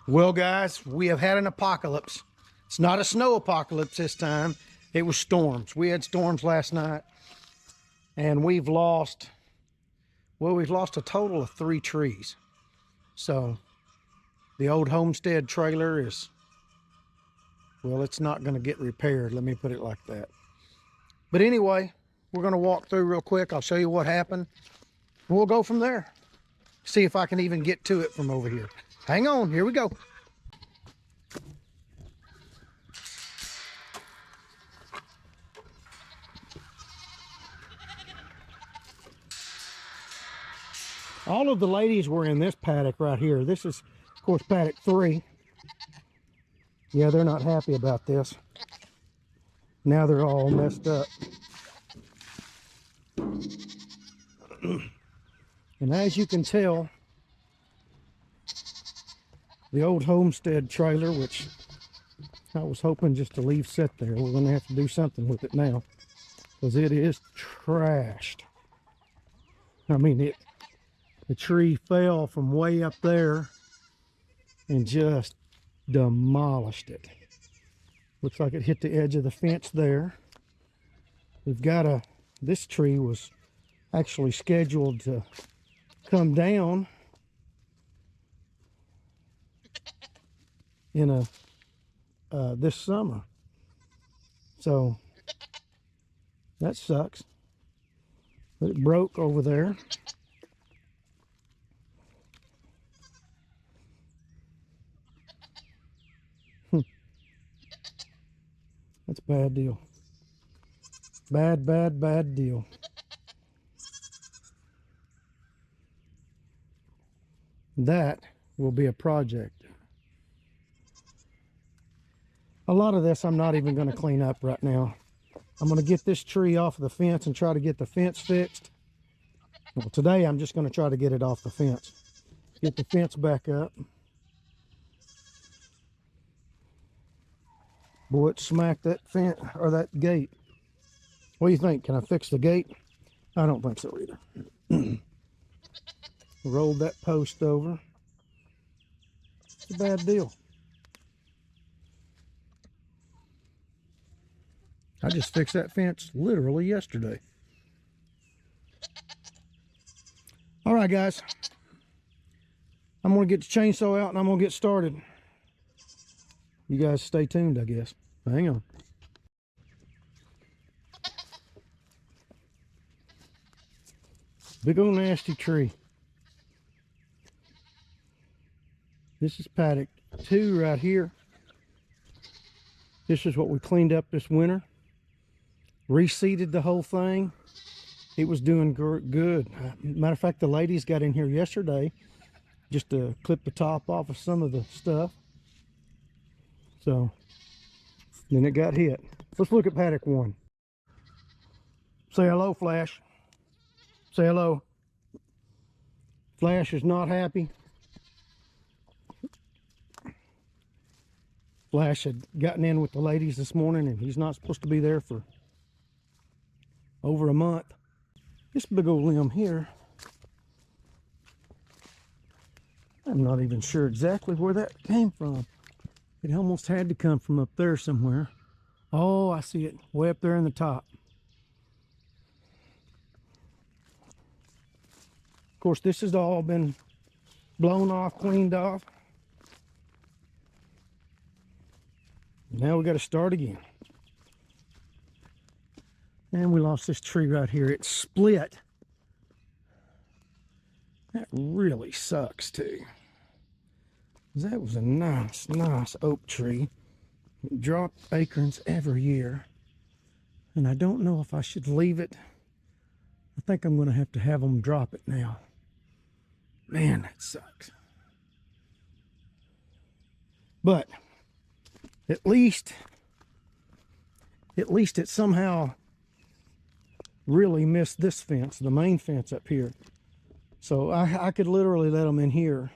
Well, guys, we have had an apocalypse. It's not a snow apocalypse this time. It was storms. We had storms last night, and we've lost a total of 3 trees. So the old homestead trailer is, well, it's not going to get repaired. Let me put it like that. But anyway, we're going to walk through real quick. I'll show you what happened. And we'll go from there. See if I can even get to it from over here. Hang on, here we go. All of the ladies were in this paddock right here. This is, of course, paddock 3. Yeah, they're not happy about this. Now they're all messed up. And as you can tell, the old homestead trailer, which I was hoping just to leave sit there, we're going to have to do something with it now, because it is trashed. I mean, the tree fell from way up there and just demolished it. Looks like it hit the edge of the fence there. We've got this tree was actually scheduled to come down in this summer. So that sucks. But it broke over there. That's a bad deal. Bad deal. That will be a project. A lot of this I'm not even going to clean up right now. I'm going to get this tree off of the fence and try to get the fence fixed. Well, today I'm just going to try to get it off the fence. Get the fence back up. Boy, it smacked that fence or that gate. What do you think? Can I fix the gate? I don't think so either. Rolled that post over. It's a bad deal. I just fixed that fence literally yesterday. All right, guys. I'm going to get the chainsaw out and I'm going to get started. You guys stay tuned, I guess. Hang on. Big old nasty tree. This is paddock 2 right here. This is what we cleaned up this winter. Reseeded the whole thing. It was doing good. Matter of fact, the ladies got in here yesterday just to clip the top off of some of the stuff. So then it got hit. Let's look at paddock 1. Say hello, Flash. Say hello. Flash is not happy. Flash had gotten in with the ladies this morning and he's not supposed to be there for over a month. This big old limb here, I'm not even sure exactly where that came from. It almost had to come from up there somewhere. Oh, I see it way up there in the top. Of course, this has all been blown off, cleaned off. Now we got to start again. And we lost this tree right here. It split. That really sucks too. That was a nice oak tree. It dropped acorns every year. And I don't know if I should leave it. I think I'm going to have them drop it now. Man, that sucks. But at least it somehow really missed this fence, the main fence up here. So I could literally let them in here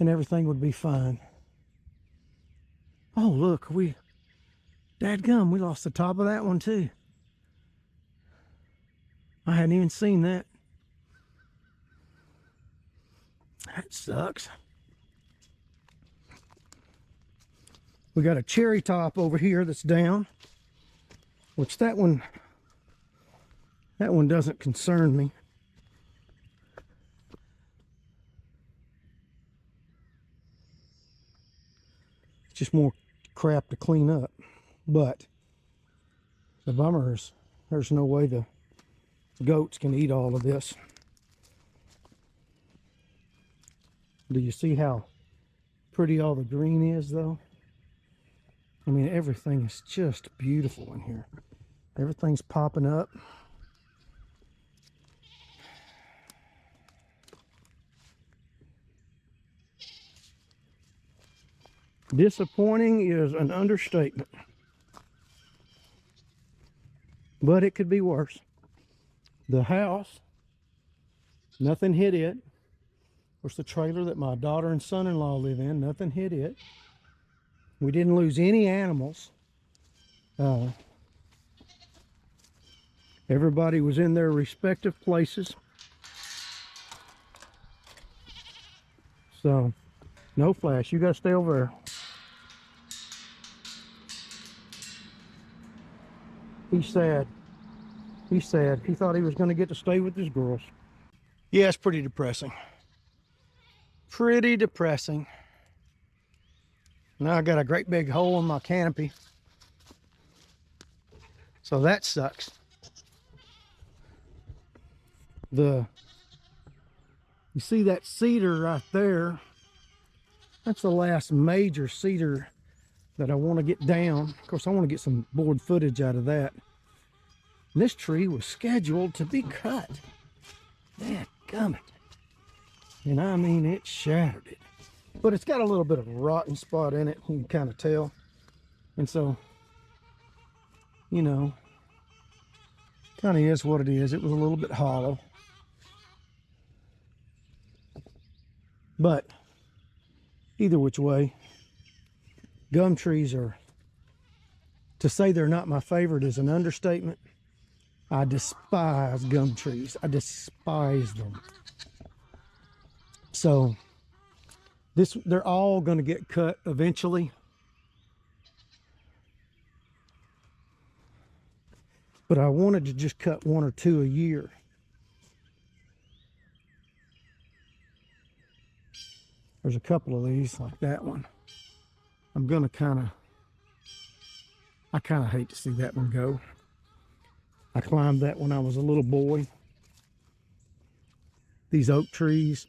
and everything would be fine. Oh, look, dadgum, we lost the top of that one too. I hadn't even seen that. That sucks. We got a cherry top over here that's down, which that one doesn't concern me. It's just more crap to clean up. But the bummer is there's no way the goats can eat all of this. Do you see how pretty all the green is though? I mean, everything is just beautiful in here. Everything's popping up. Disappointing is an understatement. But it could be worse. The house, nothing hit it. Of course, the trailer that my daughter and son-in-law live in, nothing hit it. We didn't lose any animals. Everybody was in their respective places. So, no flash. You got to stay over there. He's sad. He's sad. He thought he was going to get to stay with his girls. Yeah, it's pretty depressing. Pretty depressing. Now I got a great big hole in my canopy. So that sucks. You see that cedar right there? That's the last major cedar that I want to get down. Of course, I want to get some board footage out of that. And this tree was scheduled to be cut. Dadgummit. And I mean, it shattered it. But it's got a little bit of a rotten spot in it, you can kind of tell. And so, you know, kind of is what it is. It was a little bit hollow. But either which way, gum trees are, to say they're not my favorite is an understatement. I despise gum trees. I despise them. So they're all going to get cut eventually. But I wanted to just cut one or two a year. There's a couple of these like that one. I'm going to I kind of hate to see that one go. I climbed that when I was a little boy. These oak trees,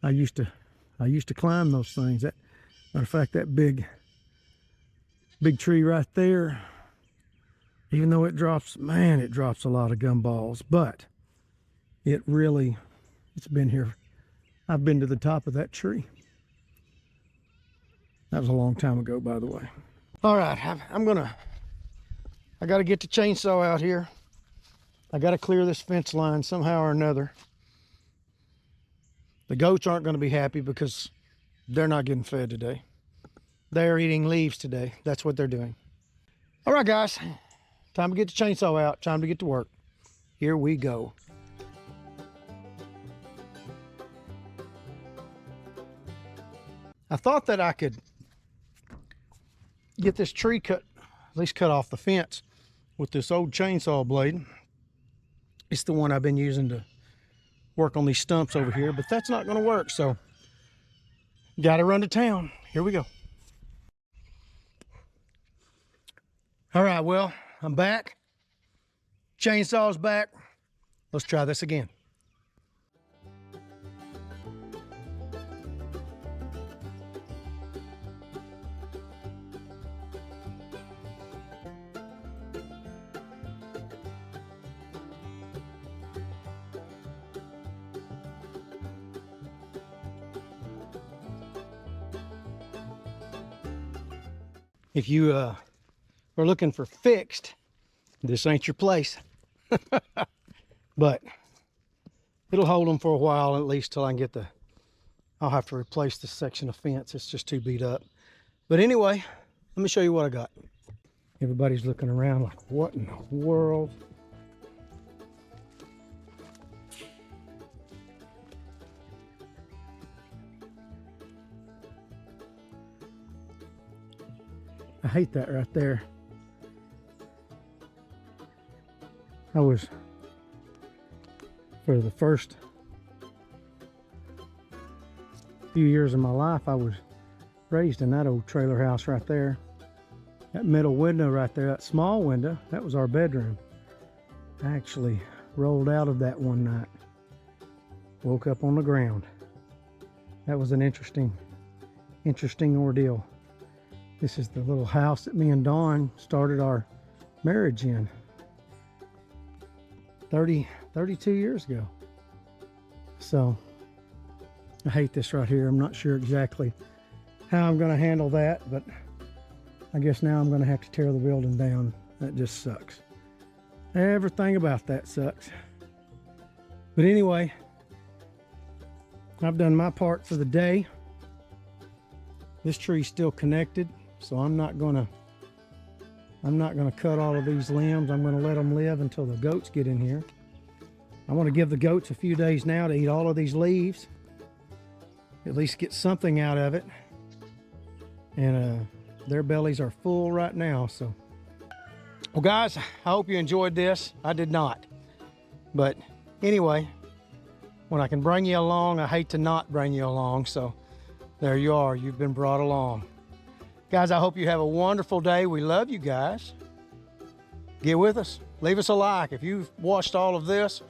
I used to climb those things. Matter of fact, that big tree right there, even though it drops, man, it drops a lot of gumballs, but it's been here. I've been to the top of that tree. That was a long time ago, by the way. All right, I got to get the chainsaw out here. I got to clear this fence line somehow or another. The goats aren't going to be happy because they're not getting fed today. They're eating leaves today. That's what they're doing. All right, guys, time to get the chainsaw out. Time to get to work. Here we go. I thought that I could get this tree cut, at least cut off the fence with this old chainsaw blade. It's the one I've been using to work on these stumps over here, but that's not going to work. So got to run to town. Here we go. All right, well, I'm back. Chainsaw's back. Let's try this again. If you are looking for fixed, this ain't your place. But it'll hold them for a while, at least till I can get I'll have to replace this section of fence. It's just too beat up. But anyway, let me show you what I got. Everybody's looking around like, what in the world? I hate that right there. I was, for the first few years of my life, I was raised in that old trailer house right there. That middle window right there, that small window, that was our bedroom. I actually rolled out of that one night. Woke up on the ground. That was an interesting ordeal. This is the little house that me and Dawn started our marriage in 32 years ago. So I hate this right here. I'm not sure exactly how I'm going to handle that, but I guess now I'm going to have to tear the building down. That just sucks. Everything about that sucks. But anyway, I've done my part for the day. This tree's still connected, so I'm not gonna cut all of these limbs. I'm gonna let them live until the goats get in here. I want to give the goats a few days now to eat all of these leaves. At least get something out of it. And their bellies are full right now, so. Well guys, I hope you enjoyed this. I did not. But anyway, when I can bring you along, I hate to not bring you along, so there you are. You've been brought along. Guys, I hope you have a wonderful day. We love you guys. Get with us. Leave us a like. If you've watched all of this,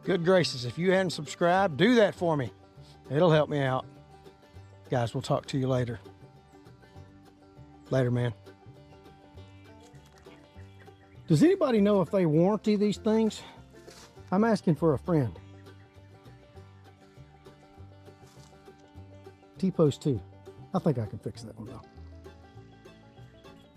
good gracious, if you hadn't subscribed, do that for me. It'll help me out. Guys, we'll talk to you later. Later, man. Does anybody know if they warranty these things? I'm asking for a friend. T-post 2. I think I can fix that one though.